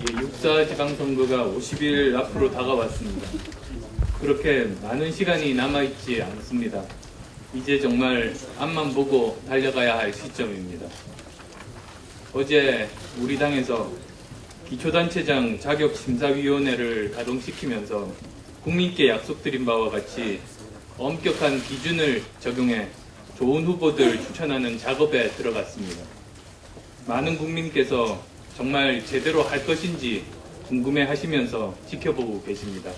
6.4 지방선거가 50일 앞으로 다가왔습니다. 그렇게 많은 시간이 남아있지 않습니다. 이제 정말 앞만 보고 달려가야 할 시점입니다. 어제 우리 당에서 기초단체장 자격심사위원회를 가동시키면서 국민께 약속드린 바와 같이 엄격한 기준을 적용해 좋은 후보들 추천하는 작업에 들어갔습니다. 많은 국민께서 정말 제대로 할 것인지 궁금해 하시면서 지켜보고 계십니다.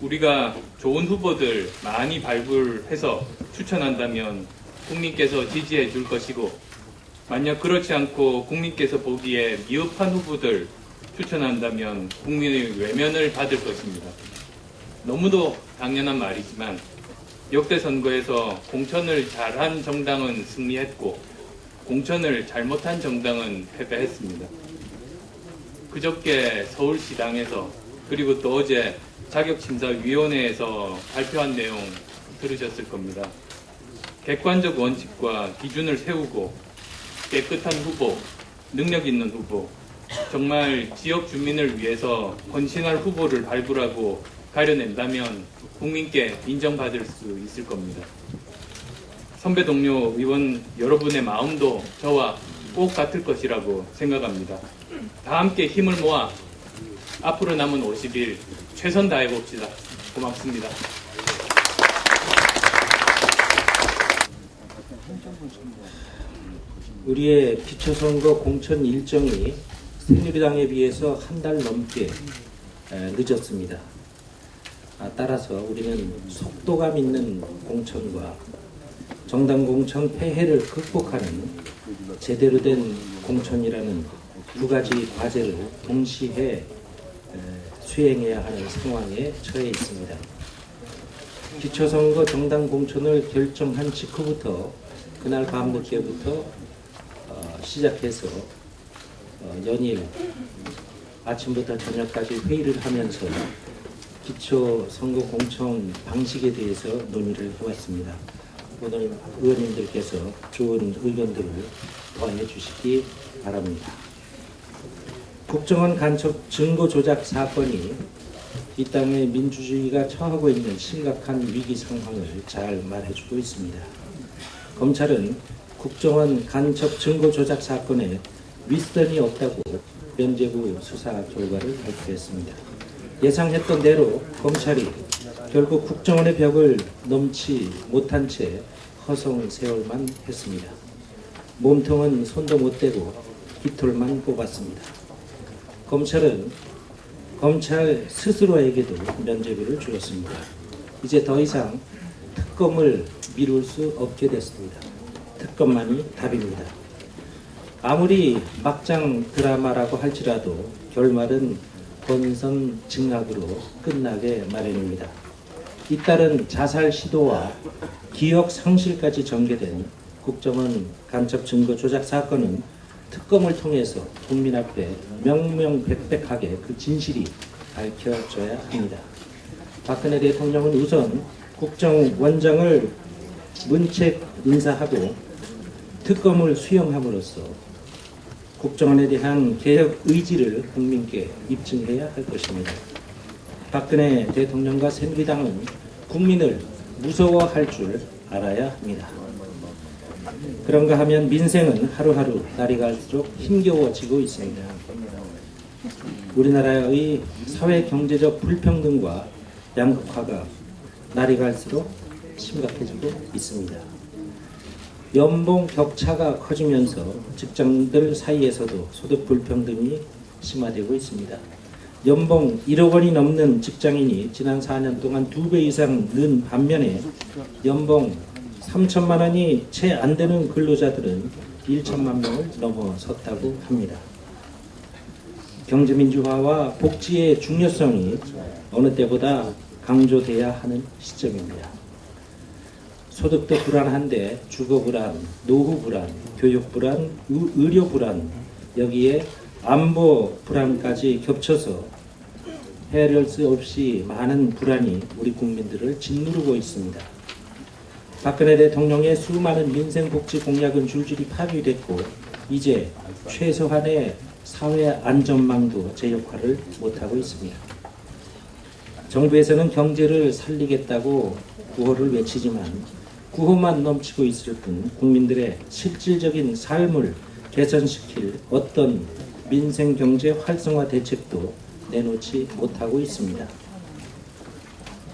우리가 좋은 후보들 많이 발굴해서 추천한다면 국민께서 지지해 줄 것이고, 만약 그렇지 않고 국민께서 보기에 미흡한 후보들 추천한다면 국민의 외면을 받을 것입니다. 너무도 당연한 말이지만 역대 선거에서 공천을 잘한 정당은 승리했고 공천을 잘못한 정당은 패배했습니다. 그저께 서울시당에서 그리고 또 어제 자격심사위원회에서 발표한 내용 들으셨을 겁니다. 객관적 원칙과 기준을 세우고 깨끗한 후보, 능력 있는 후보, 정말 지역 주민을 위해서 헌신할 후보를 발굴하고 가려낸다면 국민께 인정받을 수 있을 겁니다. 선배 동료 의원 여러분의 마음도 저와 꼭 같을 것이라고 생각합니다. 다 함께 힘을 모아 앞으로 남은 50일 최선 다해봅시다. 고맙습니다. 우리의 기초선거 공천 일정이 새누리당에 비해서 한 달 넘게 늦었습니다. 따라서 우리는 속도감 있는 공천과 정당 공천 폐해를 극복하는 제대로 된 공천이라는 두 가지 과제를 동시에 수행해야 하는 상황에 처해 있습니다. 기초선거 정당 공천을 결정한 직후부터 그날 밤늦게부터 시작해서 연일 아침부터 저녁까지 회의를 하면서 기초선거 공천 방식에 대해서 논의를 해왔습니다. 오늘 의원님들께서 좋은 의견들을 더해 주시기 바랍니다. 국정원 간첩 증거 조작 사건이 이 땅의 민주주의가 처하고 있는 심각한 위기 상황을 잘 말해주고 있습니다. 검찰은 국정원 간첩 증거 조작 사건에 윗선이 없다고 면죄부 수사 결과를 발표했습니다. 예상했던 대로 검찰이 결국 국정원의 벽을 넘지 못한 채 허송세월만 했습니다. 몸통은 손도 못 대고 깃털만 뽑았습니다. 검찰은 검찰 스스로에게도 면죄부를 주었습니다. 이제 더 이상 특검을 미룰 수 없게 됐습니다. 특검만이 답입니다. 아무리 막장 드라마라고 할지라도 결말은 권선징악으로 끝나게 마련입니다. 잇따른 자살 시도와 기억 상실까지 전개된 국정원 간첩 증거 조작 사건은 특검을 통해서 국민 앞에 명명백백하게 그 진실이 밝혀져야 합니다. 박근혜 대통령은 우선 국정원장을 문책 인사하고 특검을 수용함으로써 국정원에 대한 개혁 의지를 국민께 입증해야 할 것입니다. 박근혜 대통령과 새누리당은 국민을 무서워할 줄 알아야 합니다. 그런가 하면 민생은 하루하루 날이 갈수록 힘겨워지고 있습니다. 우리나라의 사회 경제적 불평등과 양극화가 날이 갈수록 심각해지고 있습니다. 연봉 격차가 커지면서 직장인들 사이에서도 소득 불평등이 심화되고 있습니다. 연봉 1억 원이 넘는 직장인이 지난 4년 동안 2배 이상 는 반면에 연봉 3천만 원이 채 안 되는 근로자들은 1천만 명을 넘어섰다고 합니다. 경제민주화와 복지의 중요성이 어느 때보다 강조돼야 하는 시점입니다. 소득도 불안한데 주거 불안, 노후 불안, 교육 불안, 의료 불안, 여기에 안보 불안까지 겹쳐서 헤아릴 수 없이 많은 불안이 우리 국민들을 짓누르고 있습니다. 박근혜 대통령의 수많은 민생복지 공약은 줄줄이 파기됐고 이제 최소한의 사회 안전망도 제 역할을 못하고 있습니다. 정부에서는 경제를 살리겠다고 구호를 외치지만 구호만 넘치고 있을 뿐 국민들의 실질적인 삶을 개선시킬 어떤 민생경제 활성화 대책도 내놓지 못하고 있습니다.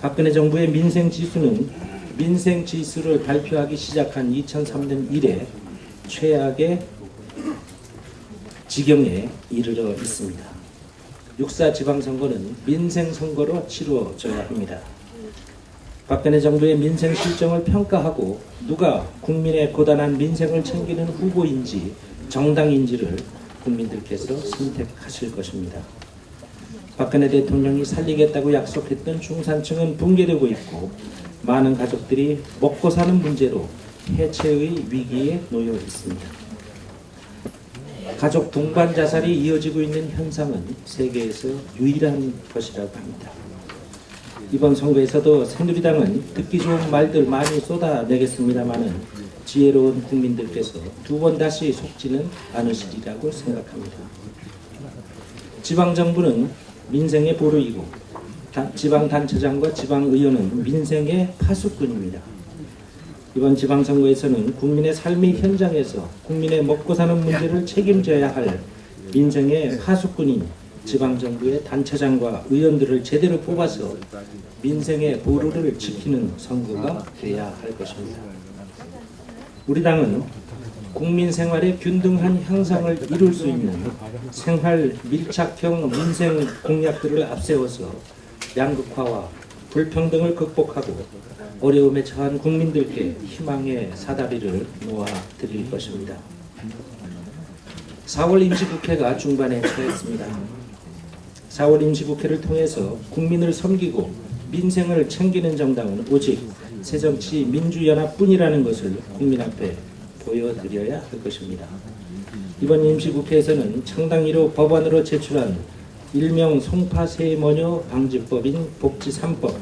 박근혜 정부의 민생지수는 민생지수를 발표하기 시작한 2003년 이래 최악의 지경에 이르러 있습니다. 6.4 지방선거는 민생선거로 치루어져야 합니다. 박근혜 정부의 민생 실정을 평가하고 누가 국민의 고단한 민생을 챙기는 후보인지 정당인지를 국민들께서 선택하실 것입니다. 박근혜 대통령이 살리겠다고 약속했던 중산층은 붕괴되고 있고 많은 가족들이 먹고 사는 문제로 해체의 위기에 놓여 있습니다. 가족 동반 자살이 이어지고 있는 현상은 세계에서 유일한 것이라고 합니다. 이번 선거에서도 새누리당은 듣기 좋은 말들 많이 쏟아내겠습니다마는 지혜로운 국민들께서 두 번 다시 속지는 않으시리라고 생각합니다. 지방정부는 민생의 보루이고 지방단체장과 지방의원은 민생의 파수꾼입니다. 이번 지방선거에서는 국민의 삶의 현장에서 국민의 먹고 사는 문제를 책임져야 할 민생의 파수꾼인 지방정부의 단체장과 의원들을 제대로 뽑아서 민생의 보루를 지키는 선거가 돼야 할 것입니다. 우리 당은 국민 생활의 균등한 향상을 이룰 수 있는 생활 밀착형 민생 공약들을 앞세워서 양극화와 불평등을 극복하고 어려움에 처한 국민들께 희망의 사다리를 놓아드릴 것입니다. 4월 임시국회가 중반에 처했습니다. 4월 임시국회를 통해서 국민을 섬기고 민생을 챙기는 정당은 오직 새정치민주연합뿐이라는 것을 국민 앞에 보여드려야 할 것입니다. 이번 임시국회에서는 창당 1호 법안으로 제출한 일명 송파세모녀 방지법인 복지 3법,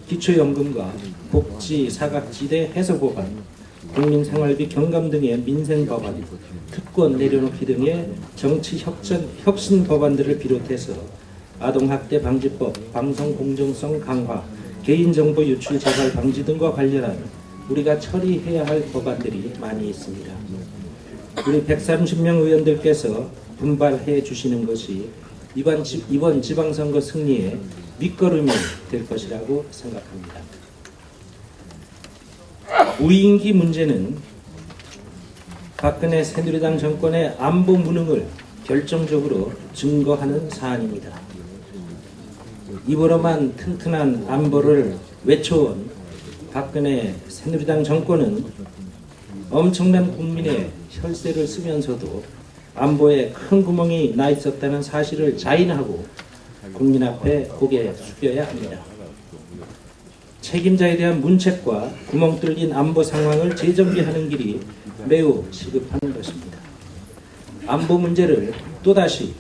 기초연금과 복지 사각지대 해소 법안, 국민생활비 경감 등의 민생 법안, 특권 내려놓기 등의 정치 혁신 법안들을 비롯해서 아동학대 방지법, 방송 공정성 강화, 개인정보 유출 재발 방지 등과 관련한 우리가 처리해야 할 법안들이 많이 있습니다. 우리 130명 의원들께서 분발해 주시는 것이 이번 지방선거 승리의 밑거름이 될 것이라고 생각합니다. 무인기 문제는 박근혜 새누리당 정권의 안보 무능을 결정적으로 증거하는 사안입니다. 입으로만 튼튼한 안보를 외쳐온 박근혜 새누리당 정권은 엄청난 국민의 혈세를 쓰면서도 안보에 큰 구멍이 나 있었다는 사실을 자인하고 국민 앞에 고개 숙여야 합니다. 책임자에 대한 문책과 구멍 뚫린 안보 상황을 재정비하는 길이 매우 시급한 것입니다. 안보 문제를 또다시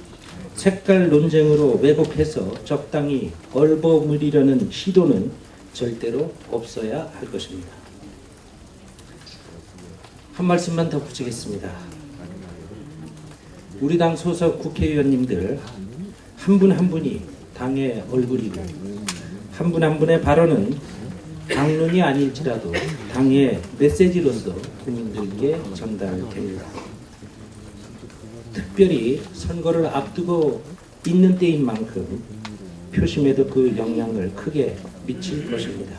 색깔 논쟁으로 왜곡해서 적당히 얼버무리려는 시도는 절대로 없어야 할 것입니다. 한 말씀만 더 붙이겠습니다. 우리 당 소속 국회의원님들 한 분 한 분이 당의 얼굴이고 한 분 한 분의 발언은 당론이 아닐지라도 당의 메시지로서 국민들께 전달됩니다. 특별히 선거를 앞두고 있는 때인 만큼 표심에도 그 영향을 크게 미칠 것입니다.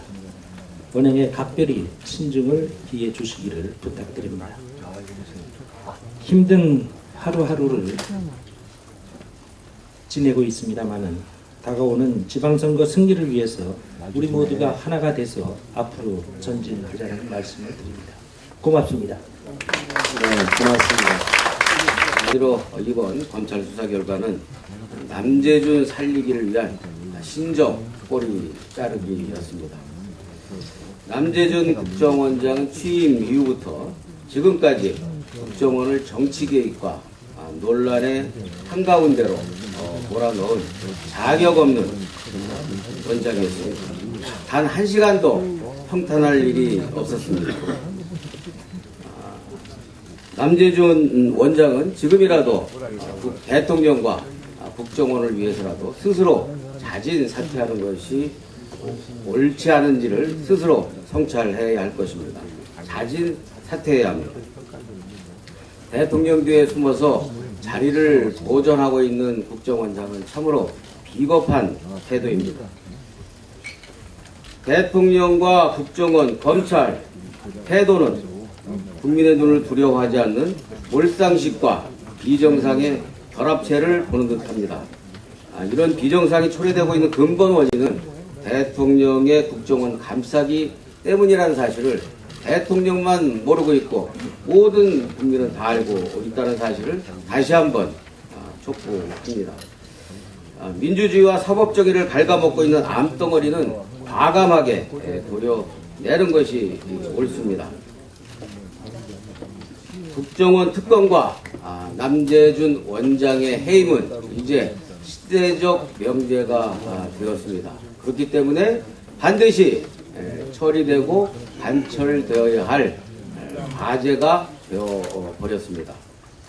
언행에 각별히 신중을 기해 주시기를 부탁드립니다. 힘든 하루하루를 지내고 있습니다마는 다가오는 지방선거 승리를 위해서 우리 모두가 하나가 돼서 앞으로 전진하자는 말씀을 드립니다. 고맙습니다. 네, 고맙습니다. 그리고 이번 검찰 수사 결과는 남재준 살리기를 위한 신정 꼬리 자르기였습니다. 남재준 국정원장은 취임 이후부터 지금까지 국정원을 정치 개입과 논란의 한가운데로 몰아넣은 자격 없는 원장이었습니다. 단 한 시간도 평탄할 일이 없었습니다. 남재준 원장은 지금이라도 대통령과 국정원을 위해서라도 스스로 자진 사퇴하는 것이 옳지 않은지를 스스로 성찰해야 할 것입니다. 자진 사퇴해야 합니다. 대통령 뒤에 숨어서 자리를 보존하고 있는 국정원장은 참으로 비겁한 태도입니다. 대통령과 국정원, 검찰 태도는 국민의 눈을 두려워하지 않는 몰상식과 비정상의 결합체를 보는 듯합니다. 이런 비정상이 초래되고 있는 근본 원인은 대통령의 국정원 감싸기 때문이라는 사실을 대통령만 모르고 있고 모든 국민은 다 알고 있다는 사실을 다시 한번 촉구합니다. 민주주의와 사법정의를 갉아먹고 있는 암덩어리는 과감하게 도려내는 것이 옳습니다. 국정원 특검과 남재준 원장의 해임은 이제 시대적 명제가 되었습니다. 그렇기 때문에 반드시 처리되고 관철되어야 할 과제가 되어버렸습니다.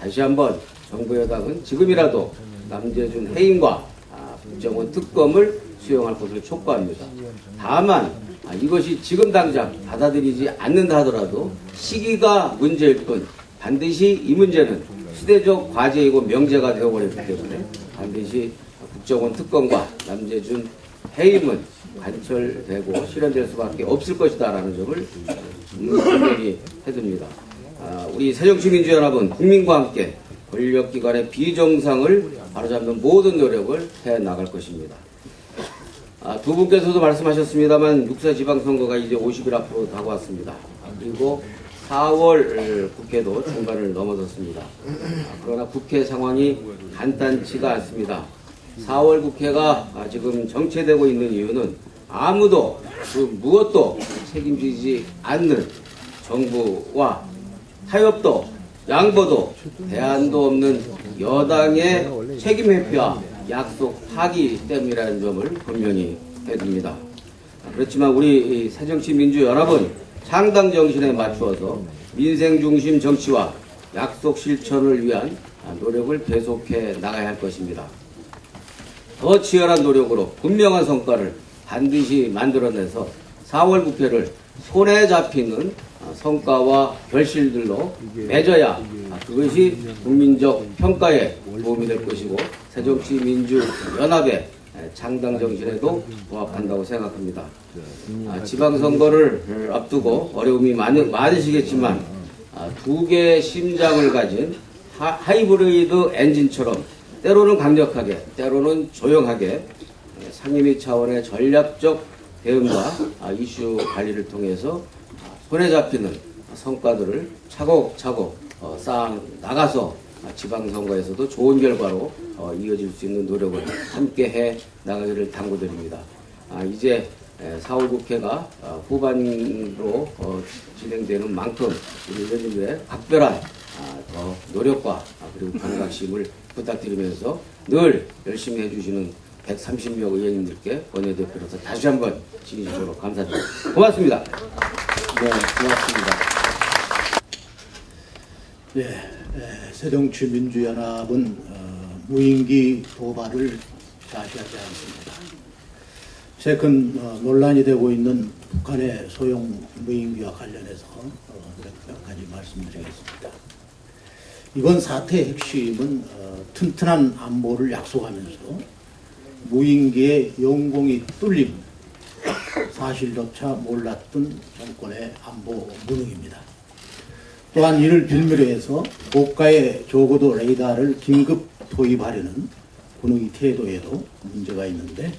다시 한번 정부 여당은 지금이라도 남재준 해임과 국정원 특검을 수용할 것을 촉구합니다. 다만 이것이 지금 당장 받아들이지 않는다 하더라도 시기가 문제일 뿐 반드시 이 문제는 시대적 과제이고 명제가 되어버렸기 때문에 반드시 국정원 특검과 남재준 해임은 관철되고 실현될 수밖에 없을 것이다라는 점을 분명히 해둡니다. 우리 새정치민주연합은 국민과 함께 권력기관의 비정상을 바로잡는 모든 노력을 해나갈 것입니다. 두 분께서도 말씀하셨습니다만 육사 지방선거가 이제 50일 앞으로 다가왔습니다. 그리고 4월 국회도 중반을 넘어섰습니다. 그러나 국회 상황이 간단치가 않습니다. 4월 국회가 지금 정체되고 있는 이유는 아무도 무엇도 책임지지 않는 정부와 타협도 양보도 대안도 없는 여당의 책임 회피와 약속 파기 때문이라는 점을 분명히 해둡니다. 그렇지만 우리 새정치민주연합은 창당 정신에 맞추어서 민생 중심 정치와 약속 실천을 위한 노력을 계속해 나가야 할 것입니다. 더 치열한 노력으로 분명한 성과를 반드시 만들어내서 4월 국회를 손에 잡히는 성과와 결실들로 맺어야 그것이 국민적 평가에 도움이 될 것이고 새정치민주연합의 창당 정신에도 부합한다고 생각합니다. 지방선거를 앞두고 어려움이 많으시겠지만 두 개의 심장을 가진 하이브리드 엔진처럼 때로는 강력하게 때로는 조용하게 상임위 차원의 전략적 대응과 이슈 관리를 통해서 손에 잡히는 성과들을 차곡차곡 쌓아 나가서 지방선거에서도 좋은 결과로 이어질 수 있는 노력을 함께 해 나가기를 당부드립니다. 이제 4월 국회가 후반으로 진행되는 만큼 우리 의원님들의 각별한 더 노력과 그리고 경각심을 부탁드리면서 늘 열심히 해주시는 130명 의원님들께 원내대표로서 다시 한번 진심으로 감사드립니다. 고맙습니다. 네, 고맙습니다. 네, 새정치민주연합은 무인기 도발을 자시하지 않습니다. 최근 논란이 되고 있는 북한의 소형 무인기와 관련해서 몇 가지 말씀드리겠습니다. 이번 사태의 핵심은 튼튼한 안보를 약속하면서 무인기의 영공이 뚫림, 사실조차 몰랐던 정권의 안보 무능입니다. 또한 이를 빌미로 해서 고가의 저고도 레이더를 긴급 도입하려는 군의 태도에도 문제가 있는데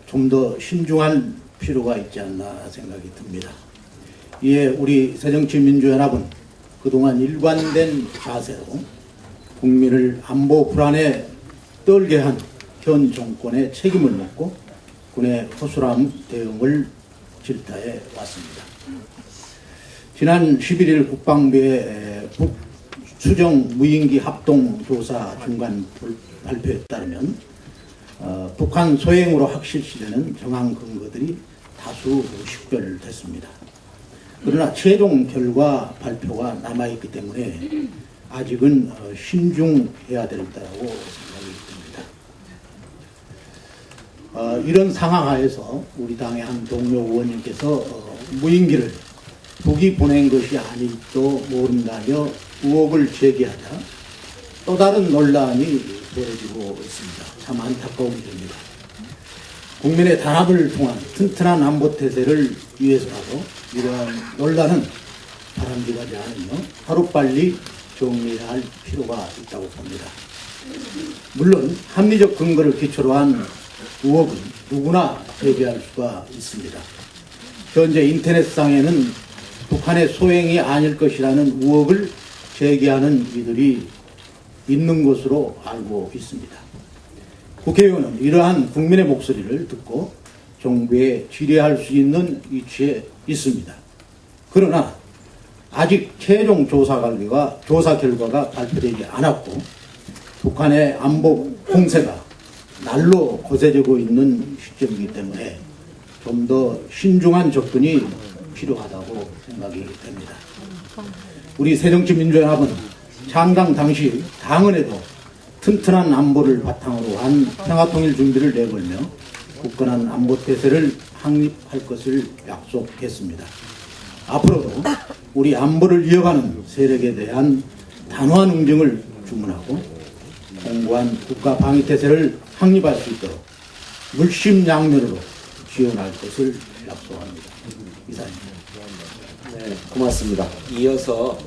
좀 더 신중한 필요가 있지 않나 생각이 듭니다. 이에 우리 새정치민주연합은 그동안 일관된 자세로 국민을 안보 불안에 떨게 한 현 정권의 책임을 묻고 군의 허술한 대응을 질타해 왔습니다. 지난 11일 국방부의 북수정 무인기 합동조사 중간 발표에 따르면 북한 소행으로 확실시되는 정황 근거들이 다수 식별됐습니다. 그러나 최종 결과 발표가 남아있기 때문에 아직은 신중해야 된다고 생각이 듭니다. 이런 상황 하에서 우리 당의 한 동료 의원님께서 무인기를 북이 보낸 것이 아닐지도 모른다며 의혹을 제기하자 또 다른 논란이 벌어지고 있습니다. 참 안타까운 일입니다. 국민의 단합을 통한 튼튼한 안보 태세를 위해서라도 이러한 논란은 바람직하지 않으며 하루빨리 정리할 필요가 있다고 봅니다. 물론 합리적 근거를 기초로 한 의혹은 누구나 제기할 수가 있습니다. 현재 인터넷상에는 북한의 소행이 아닐 것이라는 의혹을 제기하는 이들이 있는 것으로 알고 있습니다. 국회의원은 이러한 국민의 목소리를 듣고 정부에 질의할 수 있는 위치에 있습니다. 그러나 아직 최종 조사 결과가 발표되지 않았고 북한의 안보 공세가 날로 거세지고 있는 시점이기 때문에 좀 더 신중한 접근이 필요하다고 생각이 됩니다. 우리 새정치민주연합은 창당 당시 당헌에도 튼튼한 안보를 바탕으로 한 평화통일 준비를 내걸며 굳건한 안보태세를 확립할 것을 약속했습니다. 앞으로도 우리 안보를 이어가는 세력에 대한 단호한 응징을 주문하고 공고한 국가 방위태세를 확립할 수 있도록 물심양면으로 지원할 것을 약속합니다. 이상입니다. 네, 고맙습니다. 이어서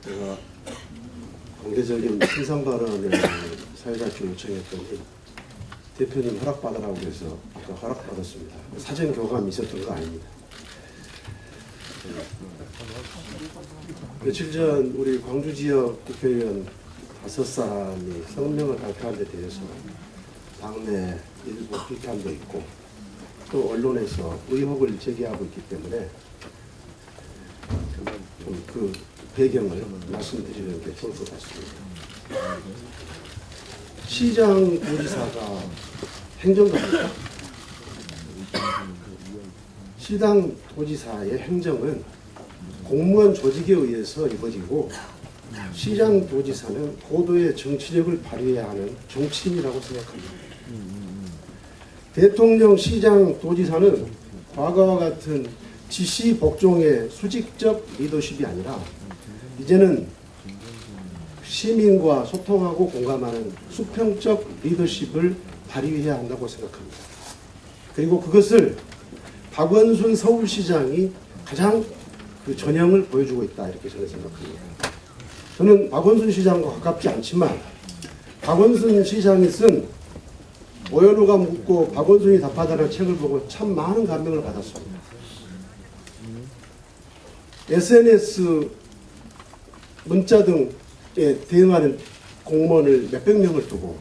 제가 공개적인 신상 발언을 사회자께 요청했더니 대표님 허락받으라고 해서 허락받았습니다. 사전 교감이 있었던 거 아닙니다. 며칠 전 우리 광주 지역 국회의원 5사람이 성명을 발표한 데 대해서 당내 일부 비판도 있고 또 언론에서 의혹을 제기하고 있기 때문에 좀 그 배경을 말씀드리는 게 좋을 것 같습니다. 시장 도지사가 행정가입니까? 시당 도지사의 행정은 공무원 조직에 의해서 이루어지고 시장 도지사는 고도의 정치력을 발휘해야 하는 정치인이라고 생각합니다. 대통령, 시장, 도지사는 과거와 같은 지시 복종의 수직적 리더십이 아니라 이제는 시민과 소통하고 공감하는 수평적 리더십을 발휘해야 한다고 생각합니다. 그리고 그것을 박원순 서울시장이 가장 그 전형을 보여주고 있다 이렇게 저는 생각합니다. 저는 박원순 시장과 가깝지 않지만 박원순 시장이 쓴 오연우가 묻고 박원순이 답하다는 책을 보고 참 많은 감명을 받았습니다. SNS 문자 등에 대응하는 공무원을 몇백 명을 두고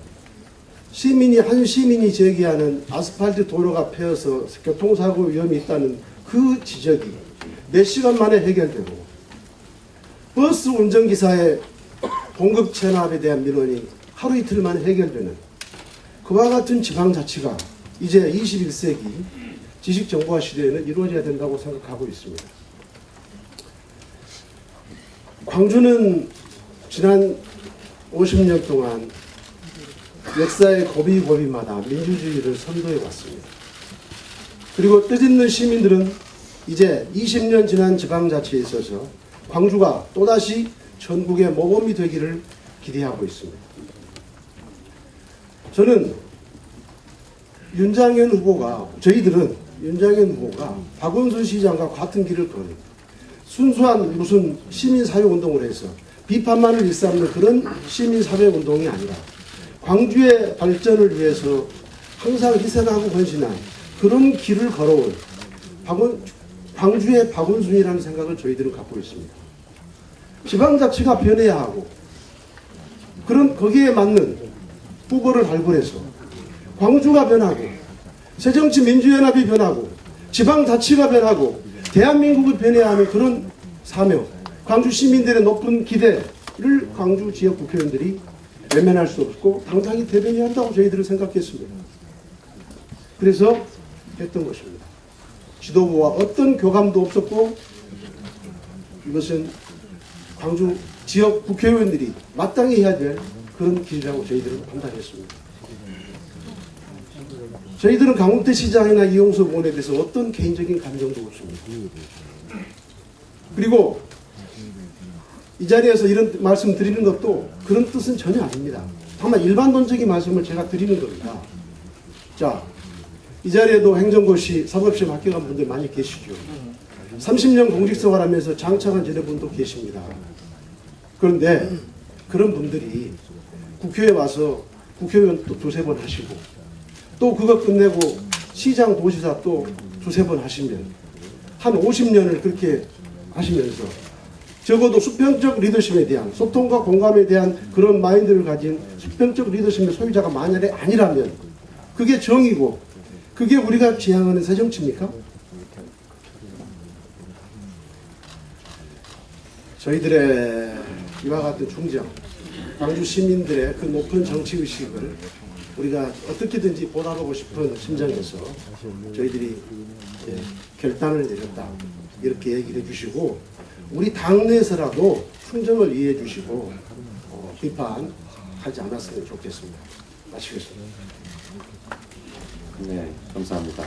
한 시민이 제기하는 아스팔트 도로가 패여서 교통사고 위험이 있다는 그 지적이 몇 시간 만에 해결되고 버스 운전기사의 봉급 체납에 대한 민원이 하루 이틀 만에 해결되는 그와 같은 지방자치가 이제 21세기 지식정보화 시대에는 이루어져야 된다고 생각하고 있습니다. 광주는 지난 50년 동안 역사의 고비고비마다 민주주의를 선도해 왔습니다. 그리고 뜻있는 시민들은 이제 20년 지난 지방자치에 있어서 광주가 또다시 전국의 모범이 되기를 기대하고 있습니다. 저는 저희들은 윤장현 후보가 박원순 시장과 같은 길을 걸은 순수한 무슨 시민사회운동을 해서 비판만을 일삼는 그런 시민사회운동이 아니라 광주의 발전을 위해서 항상 희생하고 헌신한 그런 길을 걸어온 광주의 박원순이라는 생각을 저희들은 갖고 있습니다. 지방자치가 변해야 하고 거기에 맞는 후보를 발굴해서 광주가 변하고 새정치민주연합이 변하고 지방자치가 변하고 대한민국을 변해야 하는 그런 사명, 광주 시민들의 높은 기대를 광주 지역 국회의원들이 외면할 수 없고 당당히 대변해야 한다고 저희들은 생각했습니다. 그래서 했던 것입니다. 지도부와 어떤 교감도 없었고 이것은 광주 지역 국회의원들이 마땅히 해야 될 그런 길이라고 저희들은 판단했습니다. 저희들은 강훈태 시장이나 이용석 의원에 대해서 어떤 개인적인 감정도 없습니다. 그리고 이 자리에서 이런 말씀 드리는 것도 그런 뜻은 전혀 아닙니다. 다만 일반론적인 말씀을 제가 드리는 겁니다. 자, 이 자리에도 행정고시 사법시험 합격한 분들 많이 계시죠. 30년 공직생활하면서 장차관 지낸 분도 계십니다. 그런데 그런 분들이 국회에 와서 국회의원 또 두세 번 하시고 또 그거 끝내고 시장 도지사 또 두세 번 하시면 한 50년을 그렇게 하시면서 적어도 수평적 리더십에 대한 소통과 공감에 대한 그런 마인드를 가진 수평적 리더십의 소유자가 만약에 아니라면 그게 정이고 그게 우리가 지향하는 새정치입니까? 저희들의 이와 같은 충정, 광주 시민들의 그 높은 정치의식을 우리가 어떻게든지 보답하고 싶은 심정에서 저희들이 결단을 내렸다. 이렇게 얘기를 해주시고 우리 당내에서라도 충정을 이해해 주시고 비판하지 않았으면 좋겠습니다. 마치겠습니다. 네, 감사합니다.